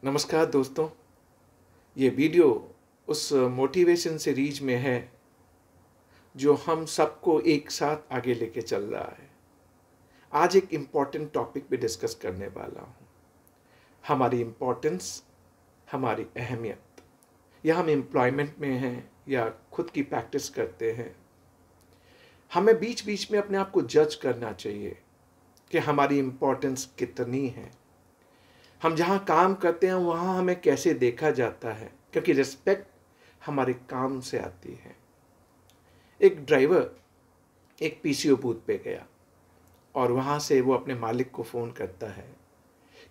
नमस्कार दोस्तों, ये वीडियो उस मोटिवेशन सीरीज में है जो हम सबको एक साथ आगे लेके चल रहा है। आज एक इम्पॉर्टेंट टॉपिक पे डिस्कस करने वाला हूँ। हमारी इम्पोर्टेंस, हमारी अहमियत। या हम एम्प्लॉयमेंट में हैं या खुद की प्रैक्टिस करते हैं, हमें बीच बीच में अपने आप को जज करना चाहिए कि हमारी इम्पोर्टेंस कितनी है। हम जहाँ काम करते हैं वहाँ हमें कैसे देखा जाता है, क्योंकि रिस्पेक्ट हमारे काम से आती है। एक ड्राइवर एक पीसीओ बूथ पे गया और वहाँ से वो अपने मालिक को फ़ोन करता है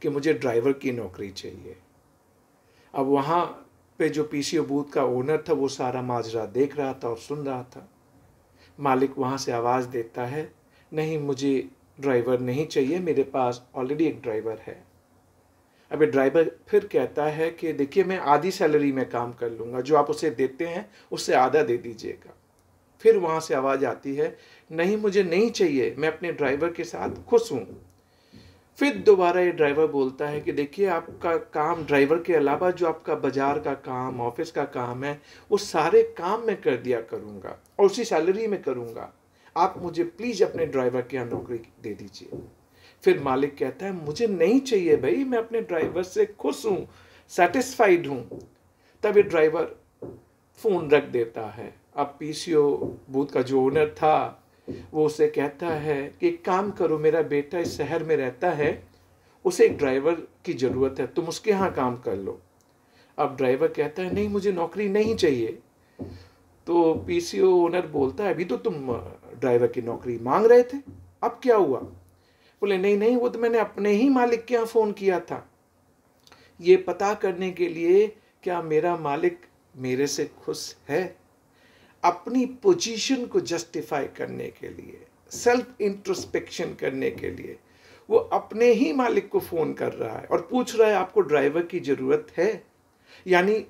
कि मुझे ड्राइवर की नौकरी चाहिए। अब वहाँ पे जो पीसीओ बूथ का ओनर था वो सारा माजरा देख रहा था और सुन रहा था। मालिक वहाँ से आवाज़ देता है, नहीं मुझे ड्राइवर नहीं चाहिए, मेरे पास ऑलरेडी एक ड्राइवर है। अब ये ड्राइवर फिर कहता है कि देखिए मैं आधी सैलरी में काम कर लूँगा, जो आप उसे देते हैं उससे आधा दे दीजिएगा। फिर वहाँ से आवाज़ आती है, नहीं मुझे नहीं चाहिए, मैं अपने ड्राइवर के साथ खुश हूँ। फिर दोबारा ये ड्राइवर बोलता है कि देखिए आपका काम ड्राइवर के अलावा जो आपका बाजार का काम, ऑफिस का काम है, वो सारे काम मैं कर दिया करूँगा और उसी सैलरी में करूँगा। आप मुझे प्लीज़ अपने ड्राइवर के यहाँ नौकरी दे दीजिए। फिर मालिक कहता है मुझे नहीं चाहिए भाई, मैं अपने ड्राइवर से खुश हूँ, सेटिस्फाइड हूँ। तब ये ड्राइवर फ़ोन रख देता है। अब पीसीओ बूथ का जो ओनर था वो उसे कहता है कि एक काम करो, मेरा बेटा इस शहर में रहता है, उसे एक ड्राइवर की ज़रूरत है, तुम उसके यहाँ काम कर लो। अब ड्राइवर कहता है नहीं मुझे नौकरी नहीं चाहिए। तो पीसीओ ओनर बोलता है अभी तो तुम ड्राइवर की नौकरी मांग रहे थे, अब क्या हुआ? बोले नहीं नहीं, वो तो मैंने अपने ही मालिक के यहाँ फ़ोन किया था, ये पता करने के लिए क्या मेरा मालिक मेरे से खुश है। अपनी पोजीशन को जस्टिफाई करने के लिए, सेल्फ इंट्रोस्पेक्शन करने के लिए वो अपने ही मालिक को फ़ोन कर रहा है और पूछ रहा है आपको ड्राइवर की ज़रूरत है। यानी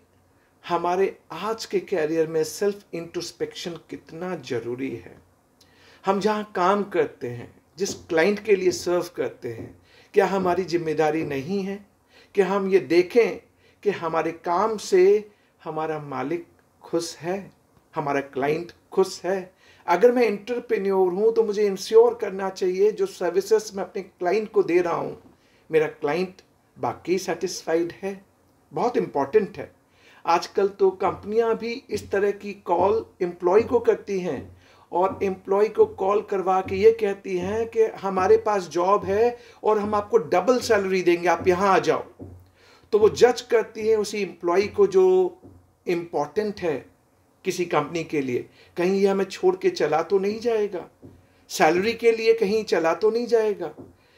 हमारे आज के कैरियर में सेल्फ इंट्रोस्पेक्शन कितना ज़रूरी है। हम जहाँ काम करते हैं, जिस क्लाइंट के लिए सर्व करते हैं, क्या हमारी जिम्मेदारी नहीं है कि हम ये देखें कि हमारे काम से हमारा मालिक खुश है, हमारा क्लाइंट खुश है। अगर मैं एंटरप्रेन्योर हूँ तो मुझे इंश्योर करना चाहिए जो सर्विसेज मैं अपने क्लाइंट को दे रहा हूँ, मेरा क्लाइंट बाकी सेटिस्फाइड है। बहुत इम्पॉर्टेंट है। आजकल तो कंपनियां भी इस तरह की कॉल एम्प्लॉय को करती हैं और एम्प्लॉय को कॉल करवा के ये कहती हैं कि हमारे पास जॉब है और हम आपको डबल सैलरी देंगे, आप यहाँ आ जाओ। तो वो जज करती है उसी एम्प्लॉय को जो इम्पॉर्टेंट है किसी कंपनी के लिए, कहीं ये हमें छोड़ के चला तो नहीं जाएगा, सैलरी के लिए कहीं चला तो नहीं जाएगा,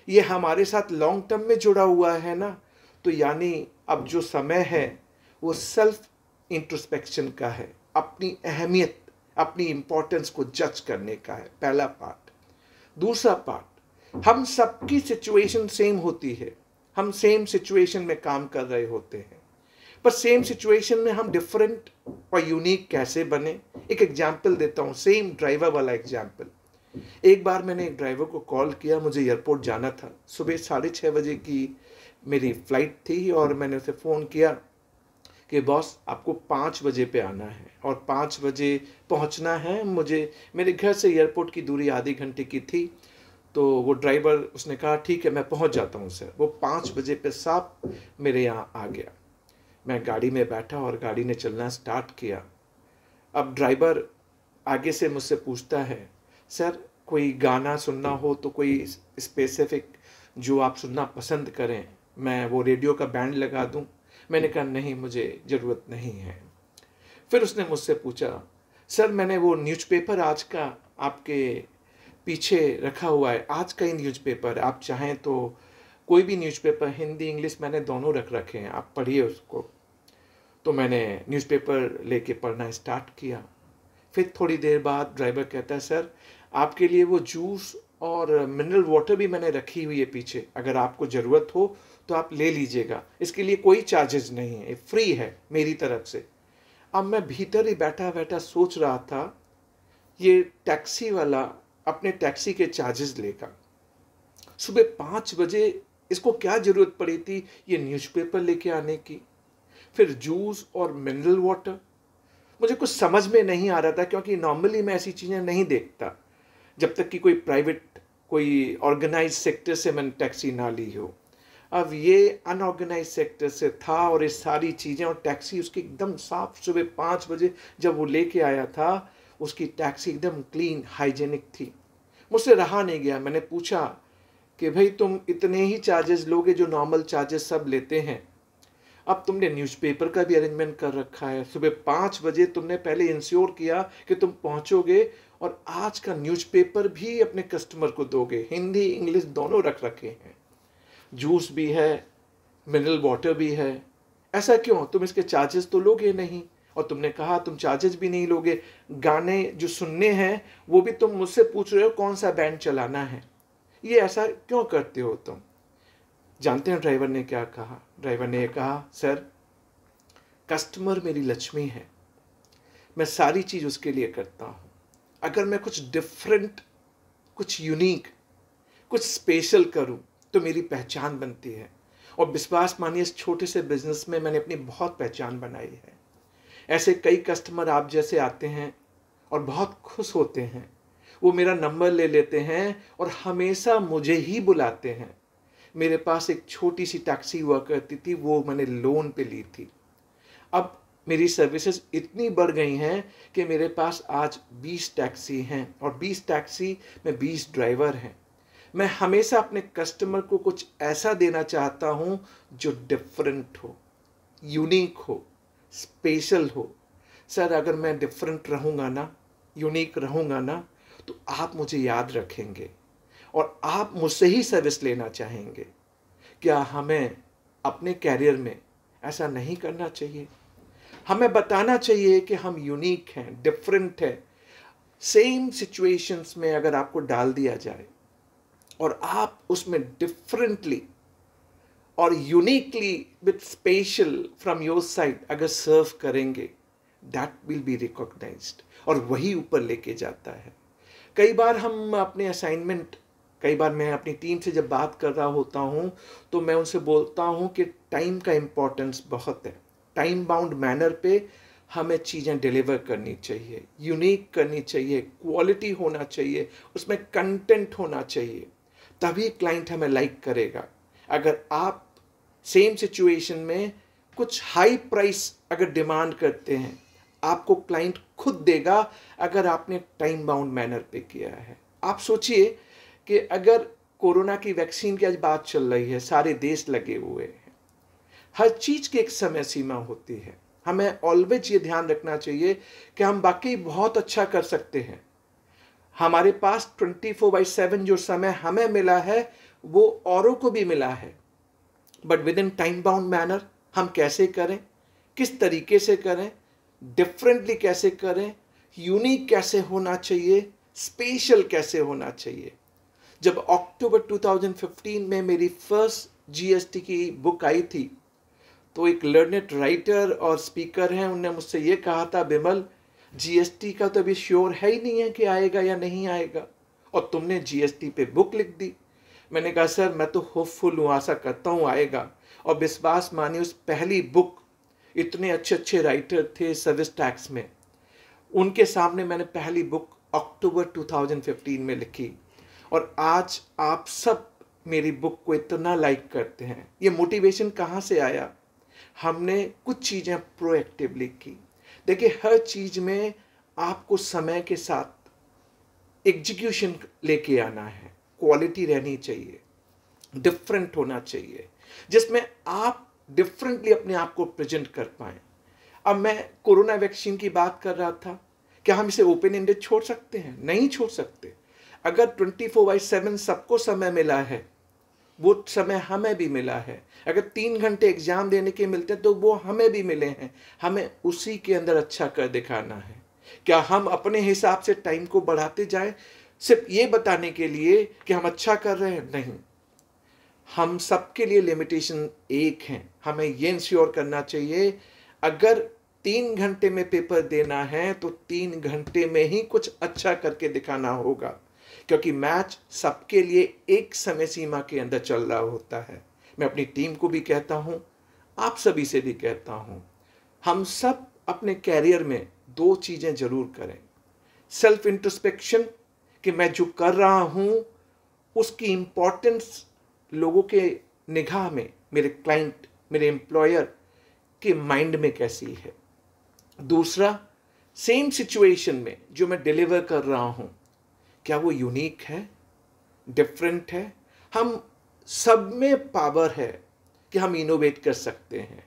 ये हमारे साथ लॉन्ग टर्म में जुड़ा हुआ है ना। तो यानी अब जो समय है वो सेल्फ इंट्रोस्पेक्शन का है, अपनी अहमियत, अपनी इंपॉर्टेंस को जज करने का है, पहला पार्ट। दूसरा पार्ट, हम सबकी सिचुएशन सेम होती है, हम सेम सिचुएशन में काम कर रहे होते हैं, पर सेम सिचुएशन में हम डिफरेंट और यूनिक कैसे बने। एक एग्जाम्पल देता हूँ, सेम ड्राइवर वाला एग्जाम्पल। एक बार मैंने एक ड्राइवर को कॉल किया, मुझे एयरपोर्ट जाना था, सुबह 6:30 बजे की मेरी फ़्लाइट थी और मैंने उसे फ़ोन किया कि बॉस आपको 5 बजे पे आना है और 5 बजे पहुंचना है मुझे। मेरे घर से एयरपोर्ट की दूरी आधे घंटे की थी। तो वो ड्राइवर, उसने कहा ठीक है मैं पहुंच जाता हूं सर। वो 5 बजे पे साफ मेरे यहाँ आ गया। मैं गाड़ी में बैठा और गाड़ी ने चलना स्टार्ट किया। अब ड्राइवर आगे से मुझसे पूछता है, सर कोई गाना सुनना हो तो कोई स्पेसिफिक जो आप सुनना पसंद करें, मैं वो रेडियो का बैंड लगा दूं? मैंने कहा नहीं मुझे ज़रूरत नहीं है। फिर उसने मुझसे पूछा, सर मैंने वो न्यूज़पेपर आज का आपके पीछे रखा हुआ है, आज का ही न्यूज़पेपर, आप चाहें तो कोई भी न्यूज़पेपर, हिंदी इंग्लिश मैंने दोनों रख रखे हैं, आप पढ़िए उसको। तो मैंने न्यूज़पेपर लेके पढ़ना स्टार्ट किया। फिर थोड़ी देर बाद ड्राइवर कहता है, सर आपके लिए वो जूस और मिनरल वाटर भी मैंने रखी हुई है पीछे, अगर आपको ज़रूरत हो तो आप ले लीजिएगा, इसके लिए कोई चार्जेस नहीं है, फ्री है मेरी तरफ से। अब मैं भीतर ही बैठा बैठा सोच रहा था, ये टैक्सी वाला अपने टैक्सी के चार्जेस लेगा, सुबह 5 बजे इसको क्या ज़रूरत पड़ी थी ये न्यूज़पेपर लेके आने की? फिर जूस और मिनरल वाटर, मुझे कुछ समझ में नहीं आ रहा था, क्योंकि नॉर्मली मैं ऐसी चीज़ें नहीं देखता जब तक कि कोई प्राइवेट, कोई ऑर्गेनाइज सेक्टर से मैंने टैक्सी ना ली हो। अब ये अनऑर्गेनाइज सेक्टर से था और ये सारी चीज़ें, और टैक्सी उसकी एकदम साफ, सुबह 5 बजे जब वो लेके आया था, उसकी टैक्सी एकदम क्लीन हाइजेनिक थी। मुझसे रहा नहीं गया, मैंने पूछा कि भाई तुम इतने ही चार्जेस लोगे जो नॉर्मल चार्जेस सब लेते हैं, अब तुमने न्यूज़पेपर का भी अरेंजमेंट कर रखा है, सुबह 5 बजे तुमने पहले इंश्योर किया कि तुम पहुंचोगे और आज का न्यूज़पेपर भी अपने कस्टमर को दोगे, हिंदी इंग्लिश दोनों रख रखे हैं, जूस भी है, मिनरल वाटर भी है, ऐसा क्यों? तुम इसके चार्जेस तो लोगे नहीं, और तुमने कहा तुम चार्जेस भी नहीं लोगे, गाने जो सुनने हैं वो भी तुम मुझसे पूछ रहे हो कौन सा बैंड चलाना है, ये ऐसा क्यों करते हो तुम? जानते हैं ड्राइवर ने क्या कहा? ड्राइवर ने कहा, सर कस्टमर मेरी लक्ष्मी है, मैं सारी चीज़ उसके लिए करता हूँ, अगर मैं कुछ डिफरेंट, कुछ यूनिक, कुछ स्पेशल करूँ तो मेरी पहचान बनती है। और विश्वास मानिए इस छोटे से बिजनेस में मैंने अपनी बहुत पहचान बनाई है। ऐसे कई कस्टमर आप जैसे आते हैं और बहुत खुश होते हैं, वो मेरा नंबर ले लेते हैं और हमेशा मुझे ही बुलाते हैं। मेरे पास एक छोटी सी टैक्सी हुआ करती थी, वो मैंने लोन पे ली थी। अब मेरी सर्विसेज इतनी बढ़ गई हैं कि मेरे पास आज 20 टैक्सी हैं और 20 टैक्सी में 20 ड्राइवर हैं। मैं हमेशा अपने कस्टमर को कुछ ऐसा देना चाहता हूं जो डिफरेंट हो, यूनिक हो, स्पेशल हो। सर अगर मैं डिफरेंट रहूँगा ना, यूनिक रहूँगा ना, तो आप मुझे याद रखेंगे और आप मुझसे ही सर्विस लेना चाहेंगे। क्या हमें अपने कैरियर में ऐसा नहीं करना चाहिए? हमें बताना चाहिए कि हम यूनिक हैं, डिफरेंट हैं। सेम सिचुएशंस में अगर आपको डाल दिया जाए और आप उसमें डिफरेंटली और uniquely with special from your side अगर सर्व करेंगे, दैट विल बी रिकॉग्नाइज्ड, और वही ऊपर लेके जाता है। कई बार हम अपने असाइनमेंट, कई बार मैं अपनी टीम से जब बात कर रहा होता हूँ तो मैं उनसे बोलता हूँ कि टाइम का इम्पोर्टेंस बहुत है। टाइम बाउंड मैनर पे हमें चीज़ें डिलीवर करनी चाहिए, यूनिक करनी चाहिए, क्वालिटी होना चाहिए, उसमें कंटेंट होना चाहिए, तभी क्लाइंट हमें लाइक करेगा। अगर आप सेम सिचुएशन में कुछ हाई प्राइस अगर डिमांड करते हैं, आपको क्लाइंट खुद देगा अगर आपने टाइम बाउंड मैनर पे किया है। आप सोचिए कि अगर कोरोना की वैक्सीन की आज बात चल रही है, सारे देश लगे हुए हैं, हर चीज़ की एक समय सीमा होती है। हमें ऑलवेज ये ध्यान रखना चाहिए कि हम वाकई बहुत अच्छा कर सकते हैं। हमारे पास 24/7 जो समय हमें मिला है वो औरों को भी मिला है, but with in time bound manner हम कैसे करें, किस तरीके से करें, डिफरेंटली कैसे करें, यूनिक कैसे होना चाहिए, स्पेशल कैसे होना चाहिए। जब अक्टूबर 2015 में मेरी फर्स्ट जीएसटी की बुक आई थी तो एक लर्नेड राइटर और स्पीकर हैं, उन्होंने मुझसे ये कहा था, बिमल जीएसटी का तो अभी श्योर है ही नहीं है कि आएगा या नहीं आएगा, और तुमने जीएसटी पे बुक लिख दी। मैंने कहा सर मैं तो होपफुल हूँ, आशा करता हूँ आएगा। और विश्वास मानिए उस पहली बुक, इतने अच्छे अच्छे राइटर थे सर्विस टैक्स में, उनके सामने मैंने पहली बुक अक्टूबर 2015 में लिखी और आज आप सब मेरी बुक को इतना लाइक करते हैं। ये मोटिवेशन कहाँ से आया? हमने कुछ चीज़ें प्रोएक्टिवली की। देखिए हर चीज़ में आपको समय के साथ एग्जीक्यूशन लेके आना है, क्वालिटी रहनी चाहिए, डिफरेंट होना चाहिए, जिसमें आप डिफरेंटली अपने आप को प्रेजेंट कर पाएं। अब मैं कोरोना वैक्सीन की बात कर रहा था, क्या हम इसे ओपन एंडेड छोड़ सकते हैं? नहीं छोड़ सकते। अगर 24/7 सबको समय मिला है, वो समय हमें भी मिला है। अगर 3 घंटे एग्जाम देने के मिलते हैं तो वो हमें भी मिले हैं, हमें उसी के अंदर अच्छा कर दिखाना है। क्या हम अपने हिसाब से टाइम को बढ़ाते जाएं सिर्फ ये बताने के लिए कि हम अच्छा कर रहे हैं? नहीं, हम सबके लिए लिमिटेशन एक है। हमें ये इंश्योर करना चाहिए अगर 3 घंटे में पेपर देना है तो 3 घंटे में ही कुछ अच्छा करके दिखाना होगा, क्योंकि मैच सबके लिए एक समय सीमा के अंदर चल रहा होता है। मैं अपनी टीम को भी कहता हूँ, आप सभी से भी कहता हूँ, हम सब अपने कैरियर में 2 चीज़ें ज़रूर करें। सेल्फ इंट्रोस्पेक्शन कि मैं जो कर रहा हूँ उसकी इम्पोर्टेंस लोगों के निगाह में, मेरे क्लाइंट, मेरे एम्प्लॉयर के माइंड में कैसी है। दूसरा, सेम सिचुएशन में जो मैं डिलीवर कर रहा हूँ, क्या वो यूनिक है, डिफरेंट है। हम सब में पावर है कि हम इनोवेट कर सकते हैं,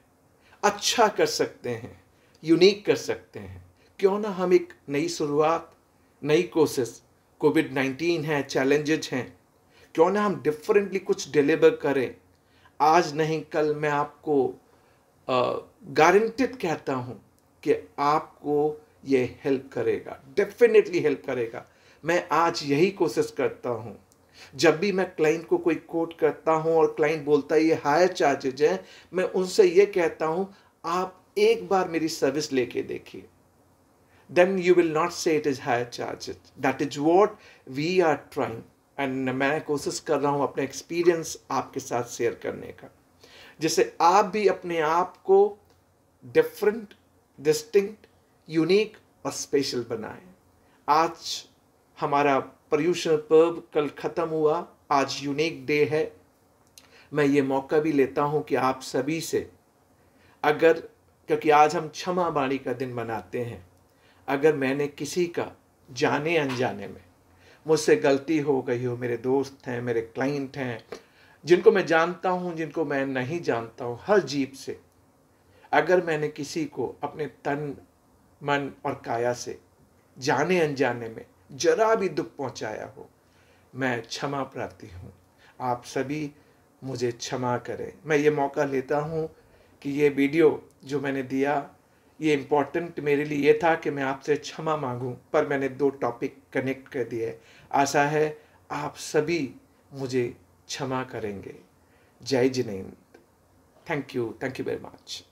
अच्छा कर सकते हैं, यूनिक कर सकते हैं। क्यों ना हम एक नई शुरुआत, नई कोशिश, कोविड-19 है, चैलेंजेज हैं, क्यों ना हम डिफरेंटली कुछ डिलीवर करें। आज नहीं कल मैं आपको गारंटेड कहता हूँ कि आपको ये हेल्प करेगा, डेफिनेटली हेल्प करेगा। मैं आज यही कोशिश करता हूँ। जब भी मैं क्लाइंट को कोई कोट करता हूँ और क्लाइंट बोलता है ये हायर चार्जेज हैं, मैं उनसे ये कहता हूँ आप एक बार मेरी सर्विस लेके देखिए, then you will not say it is higher charges. That is what we are trying. And मैं कोशिश कर रहा हूँ अपने एक्सपीरियंस आपके साथ शेयर करने का, जिससे आप भी अपने आप को डिफरेंट, डिस्टिंक्ट, यूनिक और स्पेशल बनाएं। आज हमारा पर्यूषण पर्व कल ख़त्म हुआ, आज यूनिक डे है। मैं ये मौका भी लेता हूँ कि आप सभी से, अगर, क्योंकि आज हम क्षमा बाणी का दिन मनाते हैं, अगर मैंने किसी का जाने अनजाने में मुझसे गलती हो गई हो, मेरे दोस्त हैं, मेरे क्लाइंट हैं, जिनको मैं जानता हूँ, जिनको मैं नहीं जानता हूँ, हर जीव से अगर मैंने किसी को अपने तन, मन और काया से जाने अनजाने में जरा भी दुख पहुँचाया हो, मैं क्षमा प्रार्थी हूँ। आप सभी मुझे क्षमा करें। मैं ये मौका लेता हूँ कि ये वीडियो जो मैंने दिया, ये इम्पॉर्टेंट मेरे लिए ये था कि मैं आपसे क्षमा मांगूं, पर मैंने 2 टॉपिक कनेक्ट कर दिए। आशा है आप सभी मुझे क्षमा करेंगे। जय Jinendra. Thank you very much.